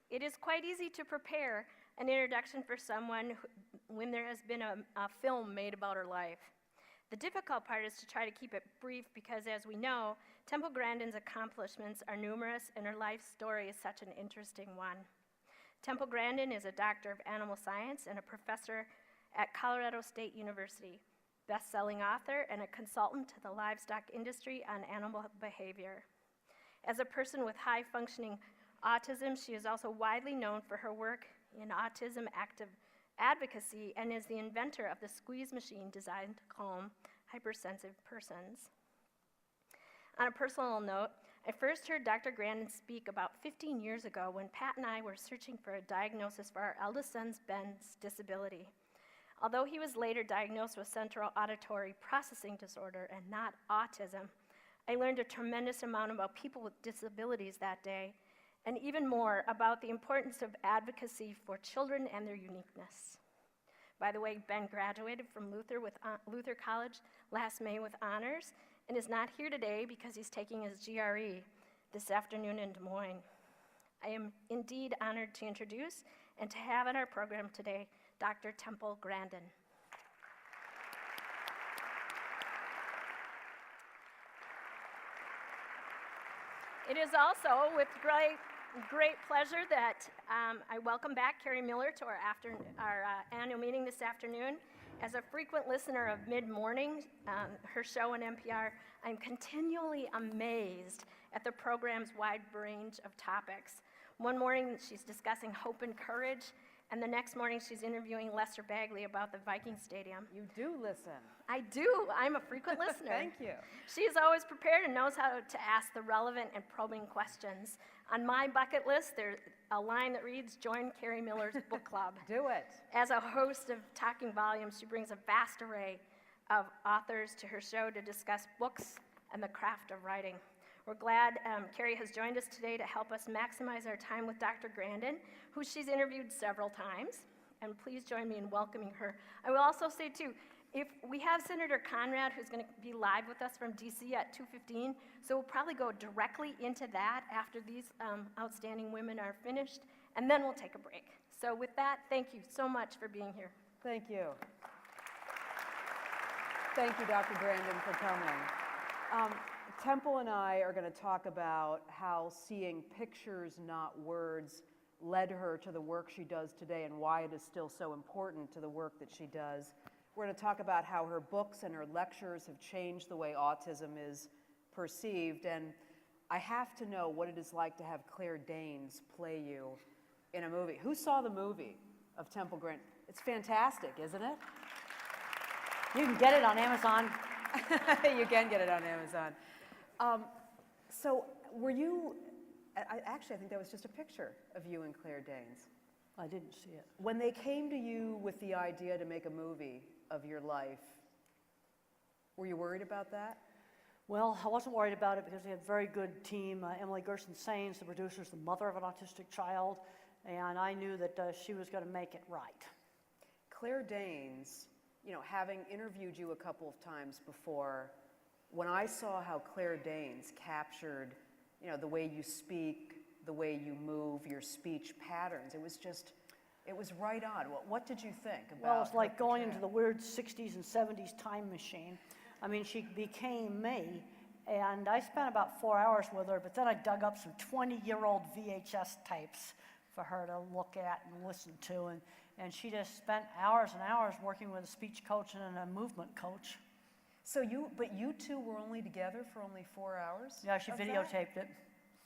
It is quite easy to prepare an introduction for someone when there has been a film made about her life. The difficult part is to try to keep it brief because, as we know, Temple Grandin's accomplishments are numerous and her life story is such an interesting one. Temple Grandin is a doctor of animal science and a professor at Colorado State University, best-selling author and a consultant to the livestock industry on animal behavior. As a person with high-functioning autism, she is also widely known for her work in autism active advocacy and is the inventor of the squeeze machine designed to calm hypersensitive persons. On a personal note, I first heard Dr. Grandin speak about 15 years ago when Pat and I were searching for a diagnosis for our eldest son's Ben's disability. Although he was later diagnosed with central auditory processing disorder and not autism, I learned a tremendous amount about people with disabilities that day, and even more about the importance of advocacy for children and their uniqueness. By the way, Ben graduated from Luther College last May with honors and is not here today because he's taking his GRE this afternoon in Des Moines. I am indeed honored to introduce and to have at our program today Dr. Temple Grandin. It is also with great pleasure that I welcome back Carrie Miller to our annual meeting this afternoon. As a frequent listener of Mid-Morning, her show on NPR, I'm continually amazed at the program's wide range of topics. One morning she's discussing hope and courage, and the next morning she's interviewing Lester Bagley about the Viking Stadium. You do listen. I do. I'm a frequent listener. Thank you. She is always prepared and knows how to ask the relevant and probing questions. On my bucket list, there's a line that reads, "Join Carrie Miller's book club." Do it. As a host of Talking Volumes, she brings a vast array of authors to her show to discuss books and the craft of writing. We're glad Carrie has joined us today to help us maximize our time with Dr. Grandin, who she's interviewed several times. And please join me in welcoming her. I will also say, too, if we have Senator Conrad, who's going to be live with us from DC at 2:15, so we'll probably go directly into that after these outstanding women are finished, and then we'll take a break. So with that, thank you so much for being here. Thank you. Thank you, Dr. Grandin, for coming. Temple and I are going to talk about how seeing pictures, not words, led her to the work she does today and why it is still so important to the work that she does. We're going to talk about how her books and her lectures have changed the way autism is perceived. And I have to know what it is like to have Claire Danes play you in a movie. Who saw the movie of Temple Grandin? It's fantastic, isn't it? You can get it on Amazon. You can get it on Amazon. So were you, actually I think that was just a picture of you and Claire Danes. I didn't see it. When they came to you with the idea to make a movie of your life, were you worried about that? Well, I wasn't worried about it because we had a very good team. Emily Gerson-Sains, the producer, is the mother of an autistic child, and I knew that she was going to make it right. Claire Danes, you know, having interviewed you a couple of times before, when I saw how Claire Danes captured, you know, the way you speak, the way you move, your speech patterns, it was right on. What did you think about Well, it's like her going portrayal? into the weird 60s and 70s time machine. I mean, she became me, and I spent about 4 hours with her, but then I dug up some 20-year-old VHS tapes for her to look at and listen to, and she just spent hours and hours working with a speech coach and a movement coach. So but you two were only together for only 4 hours? Yeah, she of that? videotaped it.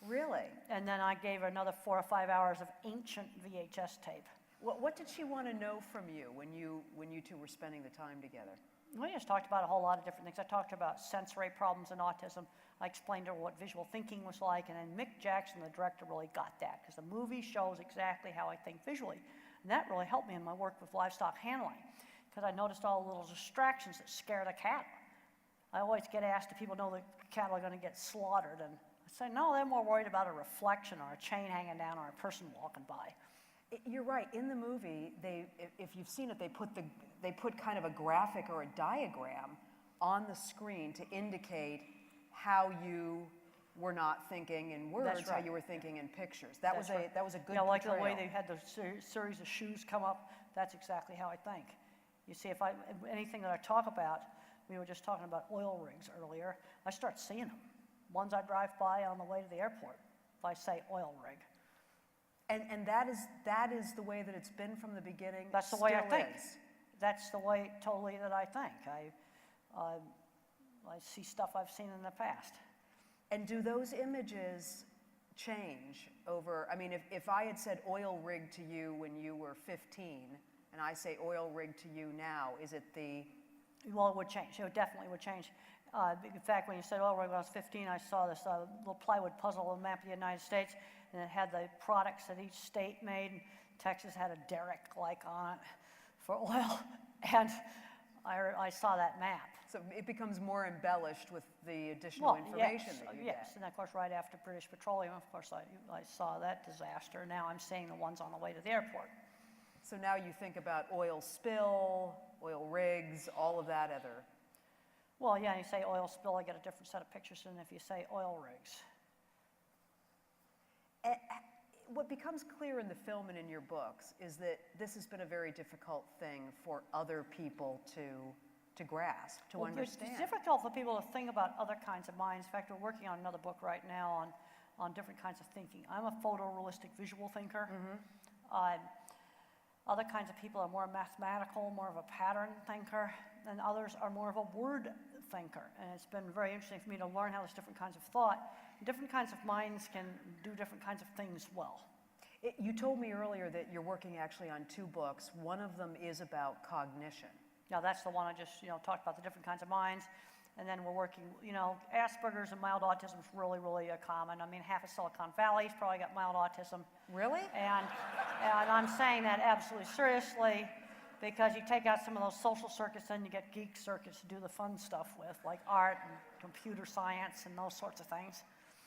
Really? And then I gave her another 4 or 5 hours of ancient VHS tape. What did she want to know from you when you two were spending the time together? We just talked about a whole lot of different things. I talked about sensory problems in autism. I explained to her what visual thinking was like, and then Mick Jackson, the director, really got that, because the movie shows exactly how I think visually. And that really helped me in my work with livestock handling, because I noticed all the little distractions that scare the cattle. I always get asked if people know the cattle are going to get slaughtered, and I say, no, they're more worried about a reflection or a chain hanging down or a person walking by. You're right. In the movie, if you've seen it, they put kind of a graphic or a diagram on the screen to indicate how you were not thinking in words, That's how right. you were thinking in pictures. That was That's right. that was a good Like the portrayal. way they had the series of shoes come up, that's exactly how I think. You see, anything that I talk about, we were just talking about oil rigs earlier, I start seeing them. Ones I drive by on the way to the airport, if I say oil rig. And that is the way that it's been from the beginning. That's the way I still think. is. That's the way totally that I think. I see stuff I've seen in the past. And do those images change over, I mean, if I had said oil rig to you when you were 15, and I say oil rig to you now, is it the... Well, it would change. It definitely would change. In fact, when you said oil rig when I was 15, I saw this little plywood puzzle of a map of the United States, and it had the products that each state made. And Texas had a derrick like on it for oil, and I saw that map. So it becomes more embellished with the additional information that you yes, get. and of course, right after British Petroleum, of course, I saw that disaster. Now I'm seeing the ones on the way to the airport. So now you think about oil spill, oil rigs, all of that other. Well, yeah, you say oil spill, I get a different set of pictures than if you say oil rigs. What becomes clear in the film and in your books is that this has been a very difficult thing for other people to grasp, to understand. It's difficult for people to think about other kinds of minds. In fact, we're working on another book right now on different kinds of thinking. I'm a photorealistic visual thinker. Other kinds of people are more mathematical, more of a pattern thinker, and others are more of a word thinker. And it's been very interesting for me to learn how there's different kinds of thought. Different kinds of minds can do different kinds of things well. You told me earlier that you're working actually on 2 books. One of them is about cognition. Now that's the one I just talked about, the different kinds of minds. And then we're working, Asperger's and mild autism is really, really common. I mean, half of Silicon Valley's probably got mild autism. Really? And I'm saying that absolutely seriously, because you take out some of those social circuits, then you get geek circuits to do the fun stuff with, like art and computer science and those sorts of things.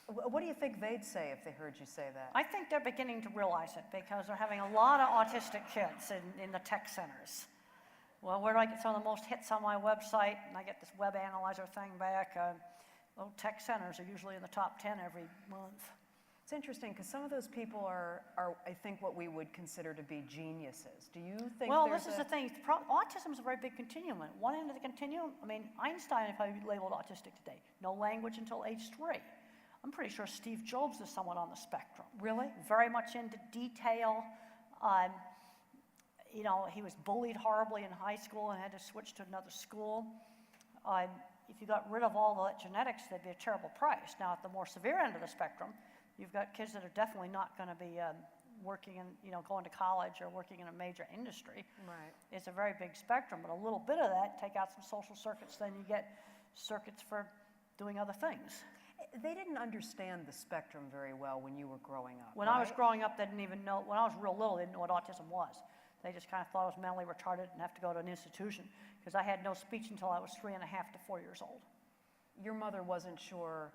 What do you think they'd say if they heard you say that? I think they're beginning to realize it, because they're having a lot of autistic kids in the tech centers. Well, where do I get some of the most hits on my website? And I get this web analyzer thing back. Tech centers are usually in the top 10 every month. It's interesting because some of those people are, I think, what we would consider to be geniuses. Do you think Well, there's this is the thing. Autism is a very big continuum. At one end of the continuum, I mean, Einstein if I labeled autistic today. No language until age 3. I'm pretty sure Steve Jobs is somewhat on the spectrum. Really? Very much into detail. He was bullied horribly in high school and had to switch to another school. If you got rid of all the genetics, that'd be a terrible price. Now, at the more severe end of the spectrum, you've got kids that are definitely not going to be working in, going to college or working in a major industry. Right. It's a very big spectrum, but a little bit of that, take out some social circuits, then you get circuits for doing other things. They didn't understand the spectrum very well when you were growing up. When I was growing up, they didn't even know, when I was real little, they didn't know what autism was. They just kind of thought I was mentally retarded and have to go to an institution, because I had no speech until I was 3.5 to 4 years old. Your mother wasn't sure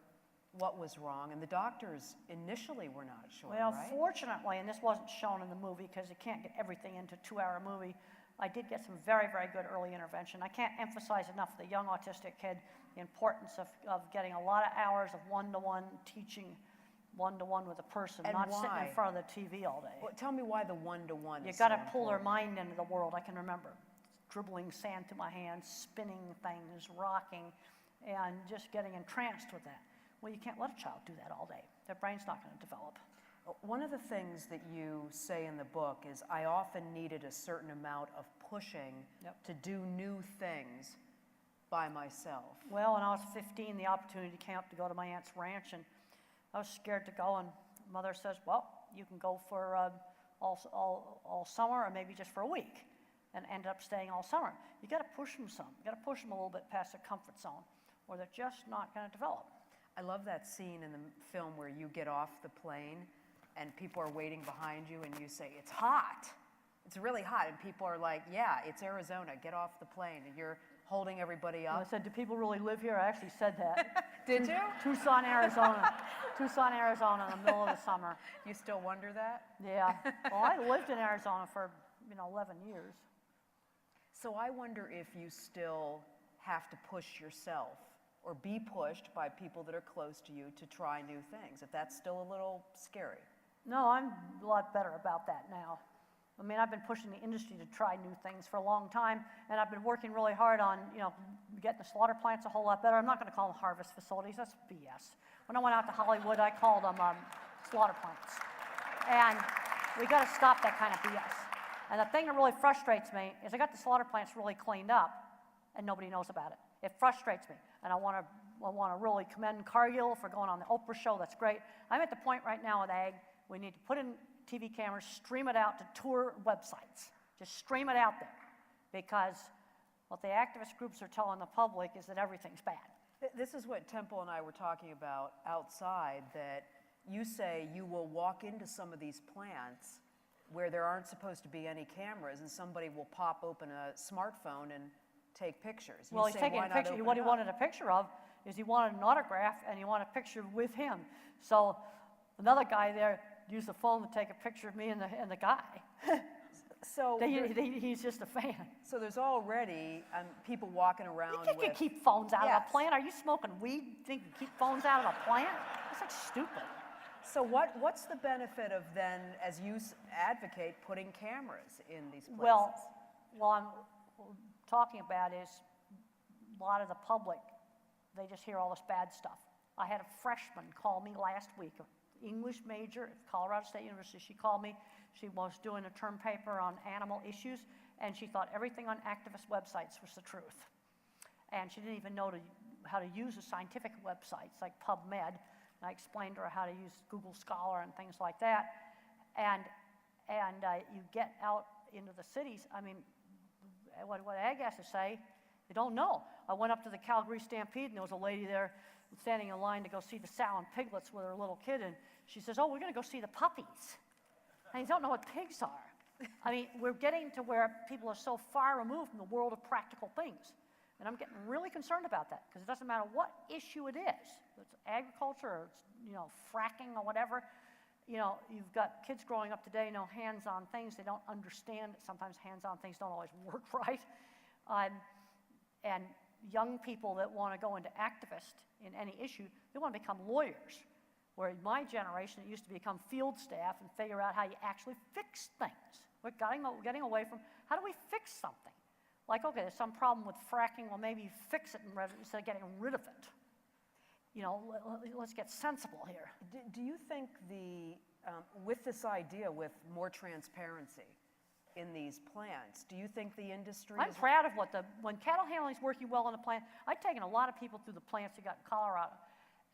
what was wrong, and the doctors initially were not sure, Well, right? fortunately, and this wasn't shown in the movie because you can't get everything into a 2-hour movie, I did get some very, very good early intervention. I can't emphasize enough for the young autistic kid the importance of getting a lot of hours of one-to-one teaching, one-to-one with a person, And not sitting why? in front of the TV all day. Well, tell me why the one-to-one You is got to so pull their important. mind into the world. I can remember dribbling sand through my hands, spinning things, rocking, and just getting entranced with that. Well, you can't let a child do that all day. Their brain's not going to develop. One of the things that you say in the book is, I often needed a certain amount of pushing to do new things by myself. Well, when I was 15, the opportunity came up to go to my aunt's ranch, and I was scared to go, and mother says, well, you can go for all summer or maybe just for a week, and ended up staying all summer. You got to push them some. You got to push them a little bit past their comfort zone, or they're just not going to develop. I love that scene in the film where you get off the plane and people are waiting behind you and you say, it's hot. It's really hot. And people are like, yeah, it's Arizona. Get off the plane. And you're holding everybody I up. said, do people really live here? I actually said that. Did you? Tucson, Arizona. Tucson, Arizona in the middle of the summer. You still wonder that? Yeah. Well, I lived in Arizona for 11 years. So I wonder if you still have to push yourself or be pushed by people that are close to you to try new things, if that's still a little scary. No, I'm a lot better about that now. I mean, I've been pushing the industry to try new things for a long time, and I've been working really hard on, getting the slaughter plants a whole lot better. I'm not going to call them harvest facilities. That's BS. When I went out to Hollywood, I called them slaughter plants. And we got to stop that kind of BS. And the thing that really frustrates me is I got the slaughter plants really cleaned up, and nobody knows about it. It frustrates me, and I want to really commend Cargill for going on the Oprah show. That's great. I'm at the point right now with ag. We need to put in TV cameras, stream it out to tour websites. Just stream it out there, because what the activist groups are telling the public is that everything's bad. This is what Temple and I were talking about outside, that you say you will walk into some of these plants where there aren't supposed to be any cameras, and somebody will pop open a smartphone and take pictures. Well, he's taking a picture. What he wanted a picture of is he wanted an autograph, and he wanted a picture with him. So another guy there used the phone to take a picture of me and the guy. So he's just a fan. So there's already people walking around You can't keep phones out of a plant. Are you smoking weed? Think you keep phones out of a plant? That's like stupid. So what's the benefit of then, as you advocate, putting cameras in these places? Well, what I'm talking about is a lot of the public, they just hear all this bad stuff. I had a freshman call me last week, an English major at Colorado State University. She called me. She was doing a term paper on animal issues, and she thought everything on activist websites was the truth. And she didn't even know how to use the scientific websites like PubMed. And I explained to her how to use Google Scholar and things like that. And you get out into the cities, I mean, what ag has to say, they don't know. I went up to the Calgary Stampede, and there was a lady there standing in line to go see the sow and piglets with her little kid, and she says, "Oh, we're going to go see the puppies." And you don't know what pigs are. I mean, we're getting to where people are so far removed from the world of practical things. And I'm getting really concerned about that, because it doesn't matter what issue it is. It's agriculture, or it's, fracking or whatever. You've got kids growing up today know hands-on things. They don't understand. Sometimes hands-on things don't always work right. And young people that want to go into activist in any issue, they want to become lawyers. Where in my generation, it used to become field staff and figure out how you actually fix things. We're getting away from, how do we fix something? Like, okay, there's some problem with fracking, well, maybe you fix it instead of getting rid of it. Let's get sensible here. Do you think with this idea, with more transparency in these plants, do you think the industry I'm proud of when cattle handling is working well in a plant. I've taken a lot of people through the plants you got in Colorado,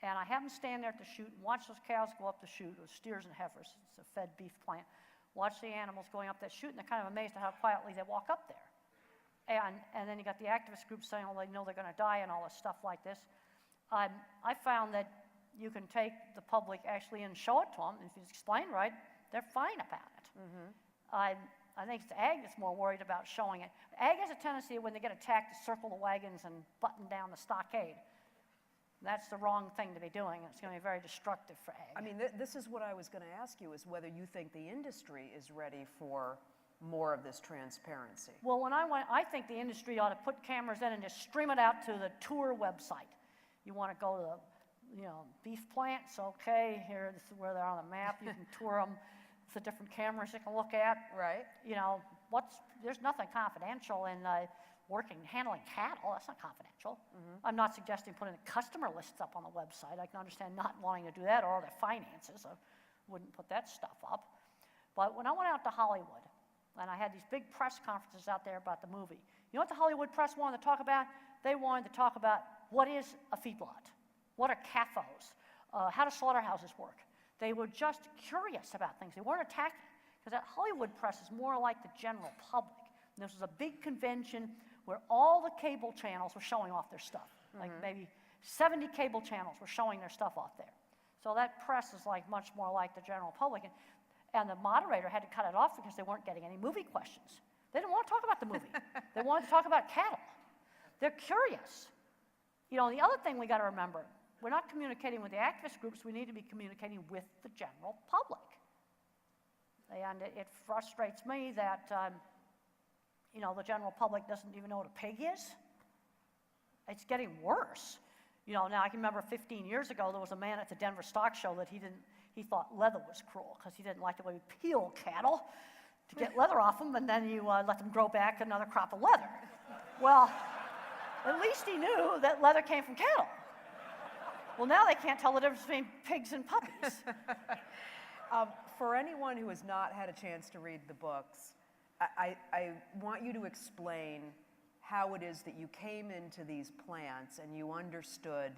and I have them stand there to shoot and watch those cows go up to shoot, or steers and heifers. It's a fed beef plant. Watch the animals going up that chute, and they're kind of amazed at how quietly they walk up there. And then you got the activist groups saying, well, they know they're going to die and all this stuff like this. I found that you can take the public actually and show it to them, and if you explain right, they're fine about it. Mm-hmm. I think it's ag that's more worried about showing it. Ag has a tendency when they get attacked to circle the wagons and button down the stockade. That's the wrong thing to be doing. It's going to be very destructive for ag. I mean, this is what I was going to ask you, is whether you think the industry is ready for more of this transparency. Well, I think the industry ought to put cameras in and just stream it out to the tour website. You want to go to the, beef plants, okay, here, this is where they're on the map. You can tour them. It's the different cameras you can look at. Right. There's nothing confidential in handling cattle. That's not confidential. Mm-hmm. I'm not suggesting putting the customer lists up on the website. I can understand not wanting to do that, or their finances. I wouldn't put that stuff up. But when I went out to Hollywood, and I had these big press conferences out there about the movie, you know what the Hollywood press wanted to talk about? They wanted to talk about what is a feedlot, what are CAFOs, how do slaughterhouses work. They were just curious about things. They weren't attacking, because that Hollywood press is more like the general public. And this was a big convention where all the cable channels were showing off their stuff. Mm-hmm. Like maybe 70 cable channels were showing their stuff off there. So that press is like much more like the general public. And the moderator had to cut it off because they weren't getting any movie questions. They didn't want to talk about the movie. They wanted to talk about cattle. They're curious. The other thing we got to remember, we're not communicating with the activist groups. We need to be communicating with the general public. And it frustrates me that, the general public doesn't even know what a pig is. It's getting worse. You know, now I can remember 15 years ago, there was a man at the Denver Stock Show that he thought leather was cruel because he didn't like the way we peel cattle to get leather off them, and then you let them grow back another crop of leather. Well, at least he knew that leather came from cattle. Well, now they can't tell the difference between pigs and puppies. For anyone who has not had a chance to read the books, I want you to explain how it is that you came into these plants and you understood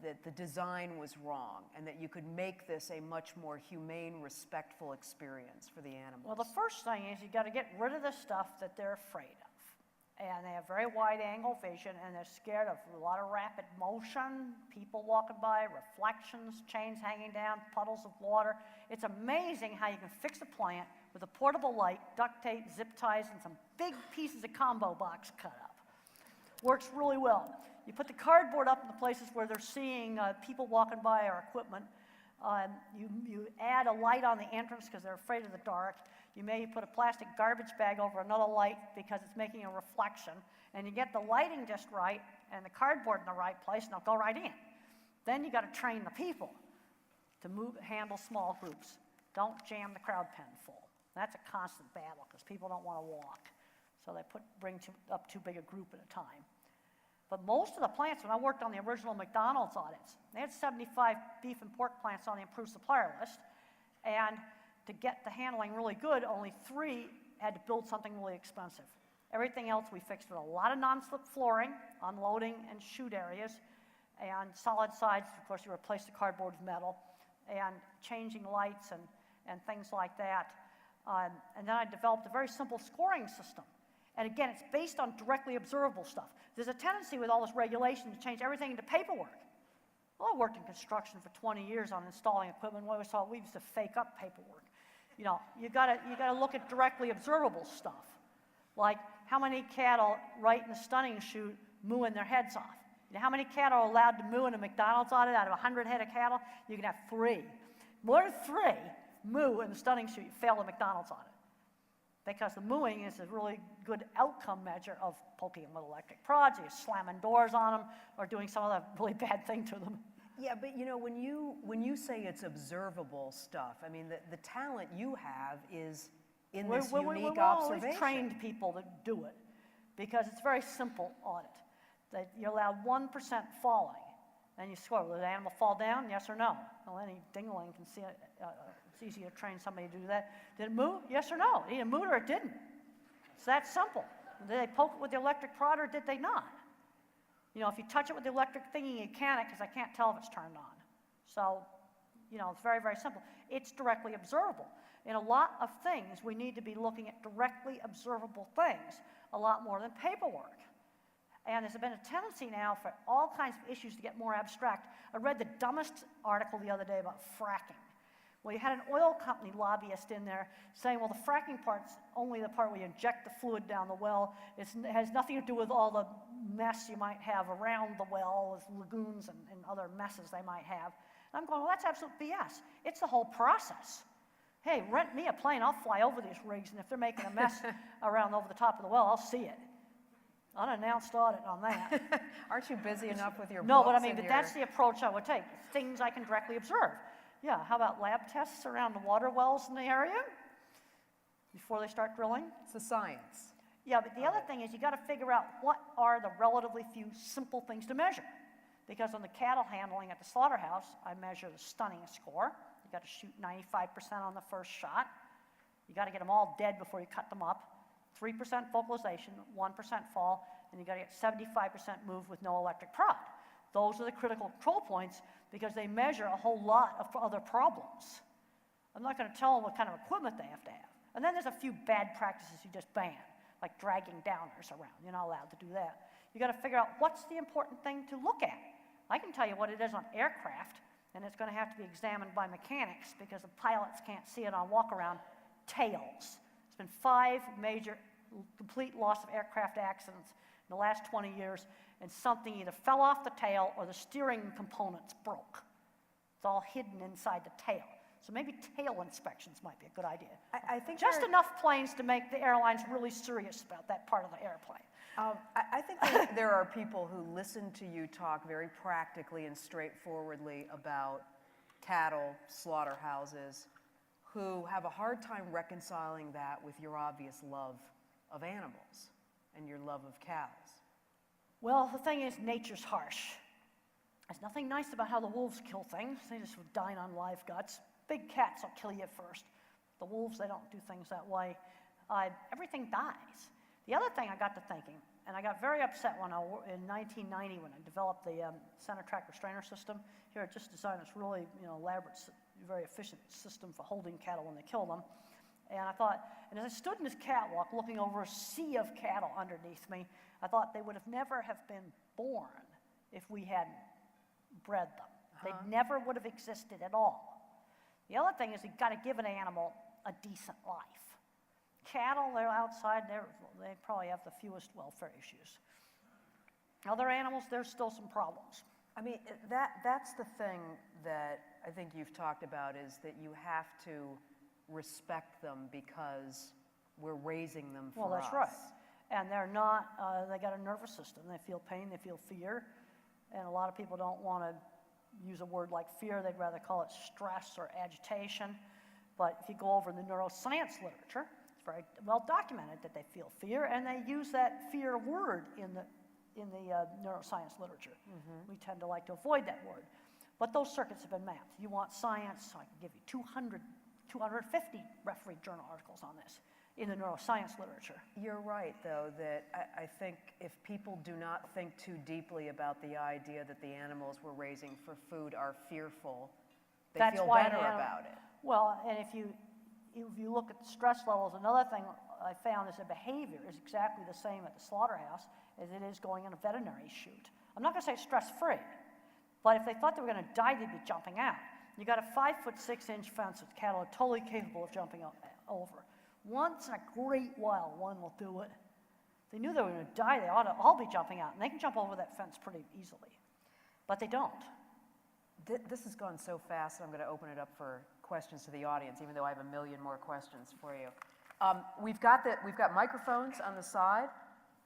that the design was wrong and that you could make this a much more humane, respectful experience for the animals. Well, the first thing is you got to get rid of the stuff that they're afraid of. And they have very wide angle vision, and they're scared of a lot of rapid motion, people walking by, reflections, chains hanging down, puddles of water. It's amazing how you can fix a plant with a portable light, duct tape, zip ties, and some big pieces of combo box cut up. Works really well. You put the cardboard up in the places where they're seeing people walking by or equipment. You add a light on the entrance because they're afraid of the dark. You may put a plastic garbage bag over another light because it's making a reflection. And you get the lighting just right and the cardboard in the right place, and they'll go right in. Then you got to train the people to handle small groups. Don't jam the crowd pen full. That's a constant battle because people don't want to walk. So they bring up too big a group at a time. But most of the plants, when I worked on the original McDonald's audits, they had 75 beef and pork plants on the approved supplier list. And to get the handling really good, only 3 had to build something really expensive. Everything else we fixed with a lot of non-slip flooring, unloading and chute areas, and solid sides. Of course, you replace the cardboard with metal, and changing lights and things like that. And then I developed a very simple scoring system. And again, it's based on directly observable stuff. There's a tendency with all this regulation to change everything into paperwork. Well, I worked in construction for 20 years on installing equipment. We used to fake up paperwork. You know, you gotta look at directly observable stuff, like how many cattle right in the stunning chute mooing their heads off. You know, how many cattle are allowed to moo in a McDonald's audit out of 100 head of cattle? You can have 3. More than 3 moo in the stunning chute, you fail the McDonald's audit. Because the mooing is a really good outcome measure of poking them with electric prods, or slamming doors on them, or doing some other really bad thing to them. Yeah, but you know, when you say it's observable stuff, I mean, the talent you have is in this unique observation. We've trained people to do it because it's a very simple audit. That you're allowed 1% falling, and you score. Will the animal fall down? Yes or no? Well, any dingling can see it. It's easy to train somebody to do that. Did it move? Yes or no? It either moved or it didn't. It's that simple. Did they poke it with the electric prod or did they not? You know, if you touch it with the electric thingy, you can't, because I can't tell if it's turned on. So, you know, it's very, very simple. It's directly observable. In a lot of things, we need to be looking at directly observable things a lot more than paperwork. And there's been a tendency now for all kinds of issues to get more abstract. I read the dumbest article the other day about fracking. Well, you had an oil company lobbyist in there saying, well, the fracking part's only the part where you inject the fluid down the well. It has nothing to do with all the mess you might have around the well, with lagoons and other messes they might have. And I'm going, well, that's absolute BS. It's the whole process. Hey, rent me a plane. I'll fly over these rigs, and if they're making a mess around over the top of the well, I'll see it. Unannounced audit on that. Aren't you busy enough with your No, books but I mean, and but that's the approach I would take. Things I can directly observe. Yeah, how about lab tests around the water wells in the area before they start drilling? It's a science. Yeah, but the other thing is you got to figure out what are the relatively few simple things to measure. Because on the cattle handling at the slaughterhouse, I measure the stunning score. You got to shoot 95% on the first shot. You got to get them all dead before you cut them up. 3% vocalization, 1% fall, and you got to get 75% move with no electric prod. Those are the critical control points because they measure a whole lot of other problems. I'm not going to tell them what kind of equipment they have to have. And then there's a few bad practices you just ban, like dragging downers around. You're not allowed to do that. You got to figure out what's the important thing to look at. I can tell you what it is on aircraft, and it's going to have to be examined by mechanics because the pilots can't see it on walk-around. Tails. There's been 5 major complete loss of aircraft accidents in the last 20 years, and something either fell off the tail or the steering components broke. It's all hidden inside the tail. So maybe tail inspections might be a good idea. I think Just there- enough planes to make the airlines really serious about that part of the airplane. I think that there are people who listen to you talk very practically and straightforwardly about cattle, slaughterhouses, who have a hard time reconciling that with your obvious love of animals and your love of cows. Well, the thing is, nature's harsh. There's nothing nice about how the wolves kill things. They just dine on live guts. Big cats will kill you first. The wolves, they don't do things that way. Everything dies. The other thing I got to thinking, and I got very upset when in 1990 when I developed the center track restrainer system. Here I just designed this really elaborate, very efficient system for holding cattle when they kill them. And I thought, and as I stood in this catwalk looking over a sea of cattle underneath me, I thought they would have never have been born if we hadn't bred them. They never would have existed at all. The other thing is you've got to give an animal a decent life. Cattle, they're outside, they probably have the fewest welfare issues. Other animals, there's still some problems. I mean, that's the thing that I think you've talked about, is that you have to respect them because we're raising them for us. Well, that's right. And they're not, they got a nervous system. They feel pain, they feel fear. And a lot of people don't want to use a word like fear. They'd rather call it stress or agitation. But if you go over the neuroscience literature, it's very well documented that they feel fear, and they use that fear word in the neuroscience literature. We tend to like to avoid that word. But those circuits have been mapped. You want science, so I can give you 250 refereed journal articles on this in the neuroscience literature. You're right, though, that I think if people do not think too deeply about the idea that the animals we're raising for food are fearful, they That's feel why better about it. Well, and if you look at the stress levels, another thing I found is the behavior is exactly the same at the slaughterhouse as it is going in a veterinary shoot. I'm not going to say stress-free, but if they thought they were going to die, they'd be jumping out. You got a 5'6" fence that cattle are totally capable of jumping over. Once in a great while, one will do it. If they knew they were going to die, they ought to all be jumping out, and they can jump over that fence pretty easily. But they don't. This has gone so fast, I'm going to open it up for questions to the audience, even though I have a million more questions for you. We've got microphones on the side,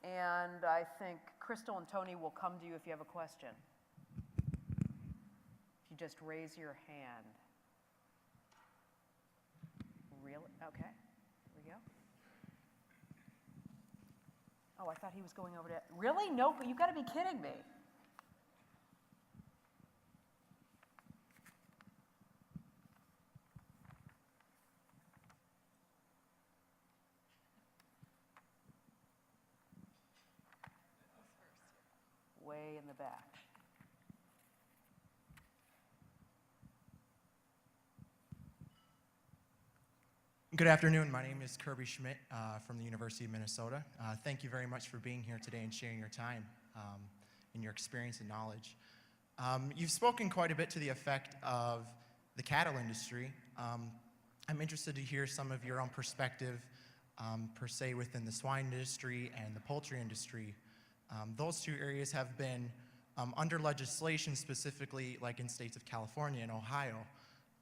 and I think Crystal and Tony will come to you if you have a question. If you just raise your hand. Really? Okay. Here we go. Oh, I thought he was going over to... Really? No, but you've got to be kidding me. Way in the back. Good afternoon. My name is Kirby Schmidt from the University of Minnesota. Thank you very much for being here today and sharing your time and your experience and knowledge. You've spoken quite a bit to the effect of the cattle industry. I'm interested to hear some of your own perspective, per se, within the swine industry and the poultry industry. Those two areas have been under legislation, specifically like in states of California and Ohio,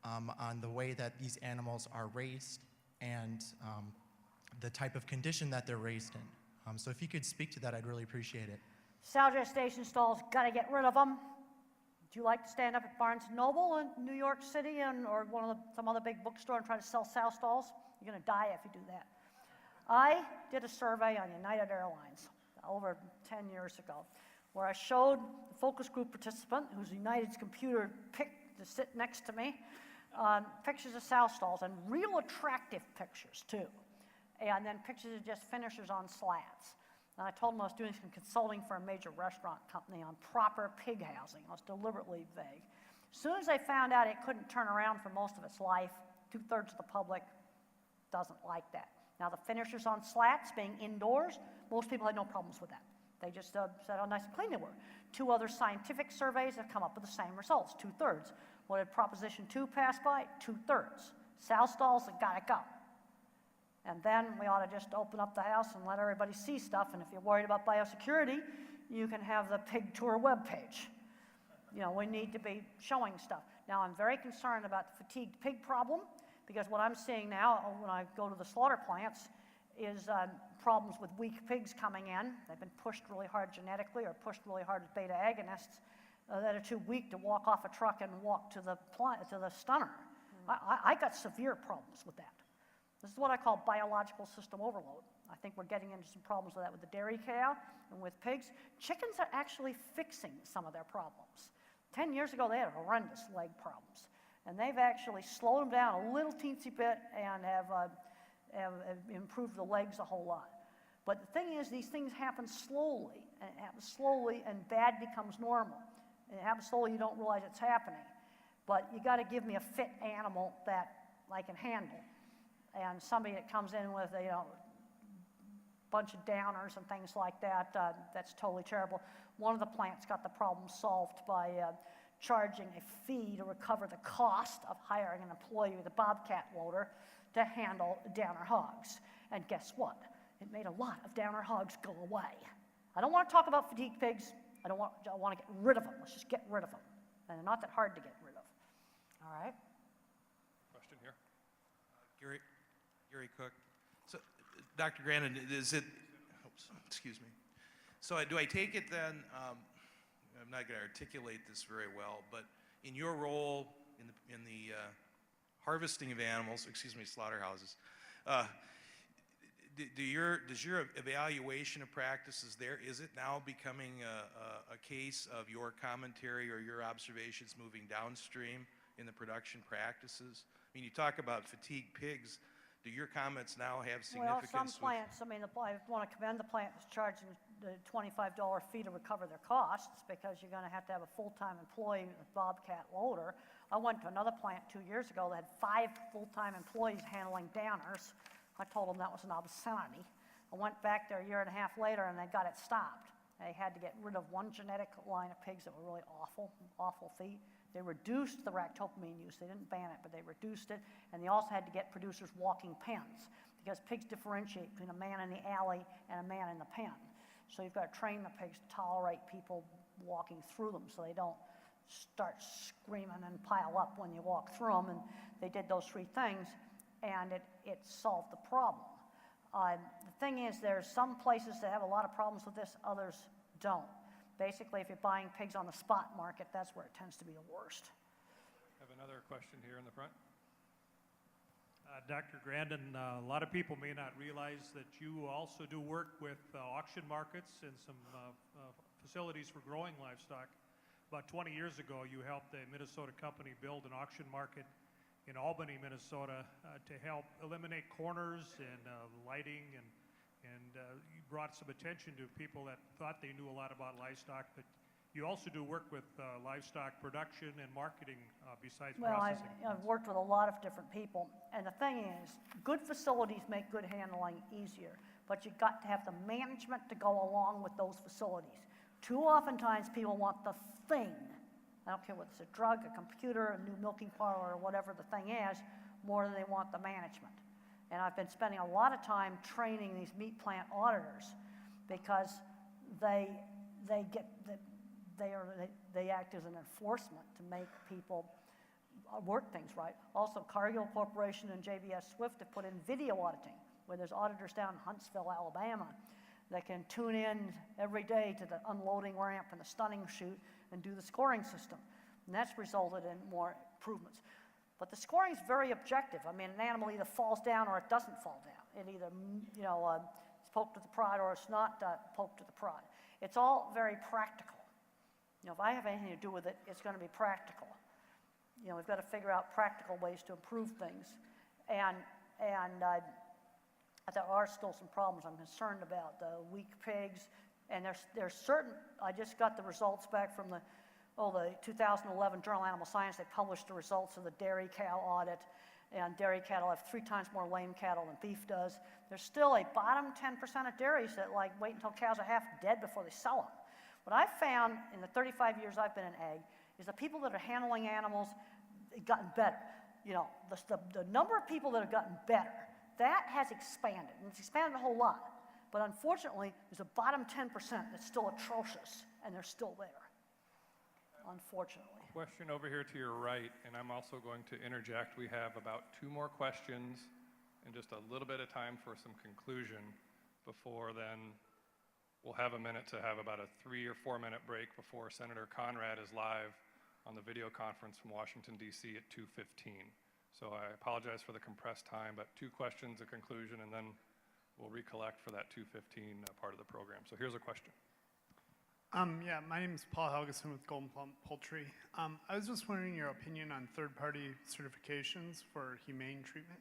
on the way that these animals are raised and the type of condition that they're raised in. So if you could speak to that, I'd really appreciate it. Sow gestation stalls, got to get rid of them. Would you like to stand up at Barnes & Noble in New York City or some other big bookstore and try to sell sow stalls? You're going to die if you do that. I did a survey on United Airlines over 10 years ago, where I showed the focus group participant, who's United's computer picked to sit next to me, pictures of sow stalls, and real attractive pictures, too. And then pictures of just finishers on slats. And I told them I was doing some consulting for a major restaurant company on proper pig housing. I was deliberately vague. As soon as they found out it couldn't turn around for most of its life, 2/3 of the public doesn't like that. Now, the finishers on slats being indoors, most people had no problems with that. They just said how nice and clean they were. 2 other scientific surveys have come up with the same results, 2/3. What did Proposition 2 pass by? 2/3. Sow stalls have got to go. And then we ought to just open up the house and let everybody see stuff. And if you're worried about biosecurity, you can have the pig tour webpage. You know, we need to be showing stuff. Now, I'm very concerned about the fatigued pig problem, because what I'm seeing now when I go to the slaughter plants is problems with weak pigs coming in. They've been pushed really hard genetically or pushed really hard as beta agonists that are too weak to walk off a truck and walk to the stunner. I got severe problems with that. This is what I call biological system overload. I think we're getting into some problems with that with the dairy cow and with pigs. Chickens are actually fixing some of their problems. 10 years ago, they had horrendous leg problems. And they've actually slowed them down a little teensy bit and have improved the legs a whole lot. But the thing is, these things happen slowly, and it happens slowly, and bad becomes normal. And it happens slowly, you don't realize it's happening. But you got to give me a fit animal that I can handle. And somebody that comes in with a bunch of downers and things like that, that's totally terrible. One of the plants got the problem solved by charging a fee to recover the cost of hiring an employee with a bobcat loader to handle downer hogs. And guess what? It made a lot of downer hogs go away. I don't want to talk about fatigued pigs. I want to get rid of them. Let's just get rid of them. And they're not that hard to get rid of. All right? Question here. Gary Cook. So, Dr. Grandin, is it, excuse me. So do I take it then, I'm not going to articulate this very well, but in your role in the harvesting of animals, slaughterhouses, does your evaluation of practices there, is it now becoming a case of your commentary or your observations moving downstream in the production practices? I mean, you talk about fatigued pigs. Do your comments now have significance? Well, some plants, I want to commend the plant that's charging the $25 fee to recover their costs, because you're going to have a full-time employee with a bobcat loader. I went to another plant 2 years ago that had 5 full-time employees handling downers. I told them that was an obscenity. I went back there a year and a half later, and they got it stopped. They had to get rid of one genetic line of pigs that were really awful feed. They reduced the ractopamine use. They didn't ban it, but they reduced it. And they also had to get producers walking pens, because pigs differentiate between a man in the alley and a man in the pen. So you've got to train the pigs to tolerate people walking through them so they don't start screaming and pile up when you walk through them. And they did those 3 things, and it solved the problem. The thing is, there's some places that have a lot of problems with this, others don't. Basically, if you're buying pigs on the spot market, that's where it tends to be the worst. I have another question here in the front. Dr. Grandin, a lot of people may not realize that you also do work with auction markets and some facilities for growing livestock. About 20 years ago, you helped a Minnesota company build an auction market in Albany, Minnesota, to help eliminate corners and lighting, and you brought some attention to people that thought they knew a lot about livestock, but you also do work with livestock production and marketing besides processing. Well, I've worked with a lot of different people, and the thing is, good facilities make good handling easier, but you've got to have the management to go along with those facilities. Too oftentimes, people want the thing. I don't care whether it's a drug, a computer, a new milking parlor, or whatever the thing is, more than they want the management. And I've been spending a lot of time training these meat plant auditors, because they act as an enforcement to make people work things right. Also, Cargill Corporation and JBS Swift have put in video auditing, where there's auditors down in Huntsville, Alabama, that can tune in every day to the unloading ramp and the stunning chute and do the scoring system. And that's resulted in more improvements. But the scoring is very objective. I mean, an animal either falls down or it doesn't fall down. It either, it's poked to the prod or it's not poked to the prod. It's all very practical. If I have anything to do with it, it's going to be practical. We've got to figure out practical ways to improve things. And there are still some problems I'm concerned about. The weak pigs, and there's certain, I just got the results back from the 2011 Journal of Animal Science. They published the results of the dairy cow audit, and dairy cattle have 3 times more lame cattle than beef does. There's still a bottom 10% of dairies that wait until cows are half dead before they sell them. What I've found in the 35 years I've been in ag is the people that are handling animals have gotten better. The number of people that have gotten better, that has expanded, and it's expanded a whole lot. But unfortunately, there's a bottom 10% that's still atrocious, and they're still there. Unfortunately. question over here to your right, and I'm also going to interject. We have about 2 more questions and just a little bit of time for some conclusion. Before then, we'll have a minute to have about a 3 or 4 minute break before Senator Conrad is live on the video conference from Washington, D.C. at 2:15. So I apologize for the compressed time, but 2 questions, a conclusion, and then we'll recollect for that 2:15 part of the program. So here's a question. Yeah, my name is Paul Helgeson with Golden Plum Poultry. I was just wondering your opinion on third-party certifications for humane treatment.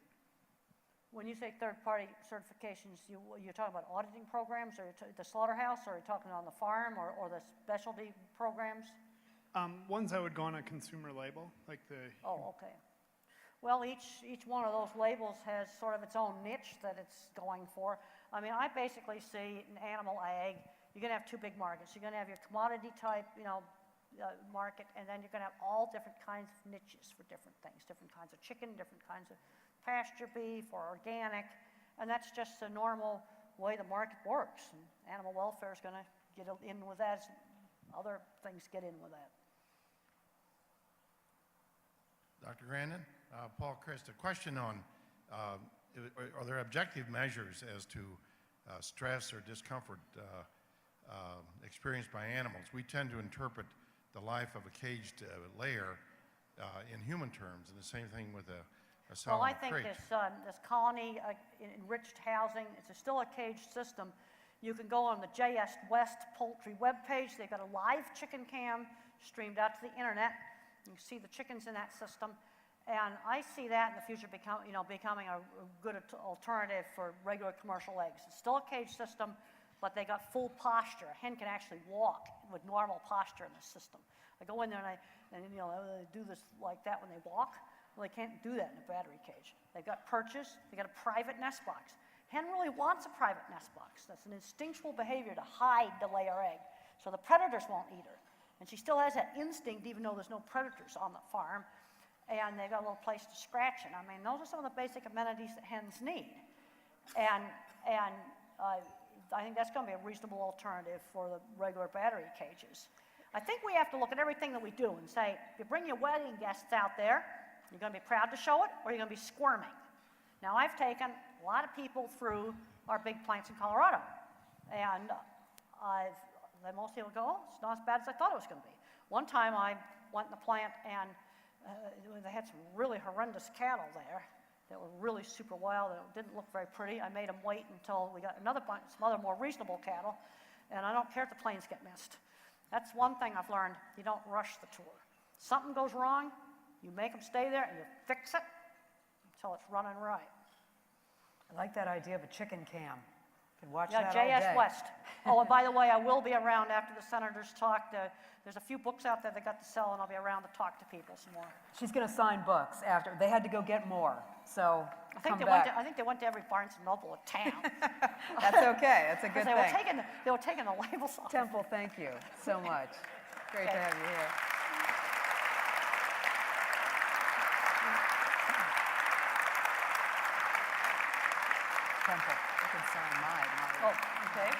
When you say third-party certifications, you're talking about auditing programs, or the slaughterhouse, or are you talking on the farm, or the specialty programs? Ones that would go on a consumer label, like the... Oh, okay. Well, each one of those labels has sort of its own niche that it's going for. I mean, I basically see in animal ag, you're going to have 2 big markets. You're going to have your commodity type, market, and then you're going to have all different kinds of niches for different things, different kinds of chicken, different kinds of pasture beef or organic, and that's just the normal way the market works. And animal welfare is going to get in with that as other things get in with that. Dr. Grandin, Paul Christ, a question on, are there objective measures as to stress or discomfort experienced by animals? We tend to interpret the life of a caged layer in human terms, and the same thing with a Well, I solid think crate. this colony enriched housing, it's still a caged system. You can go on the JS West Poultry webpage. They've got a live chicken cam streamed out to the internet. You can see the chickens in that system. And I see that in the future becoming a good alternative for regular commercial eggs. It's still a cage system, but they got full posture. A hen can actually walk with normal posture in the system. I go in there and they do this like that when they walk. Well, they can't do that in a battery cage. They've got perches. They've got a private nest box. Hen really wants a private nest box. That's an instinctual behavior to hide to lay her egg, so the predators won't eat her. And she still has that instinct, even though there's no predators on the farm. And they've got a little place to scratch it. I mean, those are some of the basic amenities that hens need. And I think that's going to be a reasonable alternative for the regular battery cages. I think we have to look at everything that we do and say, if you bring your wedding guests out there, you're going to be proud to show it, or you're going to be squirming. Now, I've taken a lot of people through our big plants in Colorado, and they mostly will go, oh, it's not as bad as I thought it was going to be. One time I went in the plant, and they had some really horrendous cattle there that were really super wild and didn't look very pretty. I made them wait until we got another bunch, some other more reasonable cattle, and I don't care if the planes get missed. That's one thing I've learned. You don't rush the tour. Something goes wrong, you make them stay there and you fix it until it's running right. I like that idea of a chicken cam. You can watch that all JS day. West. Oh, and by the way, I will be around after the senators talk. There's a few books out there they got to sell, and I'll be around to talk to people some more. She's going to sign books after. They had to go get more, so I think come back. I think they went to every Barnes & Noble in town. That's okay. That's a good they thing. were taking the labels off. Temple, thank you so much. Great to have you here. Temple, you can sign mine. Oh, okay.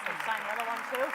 You sign the other one too?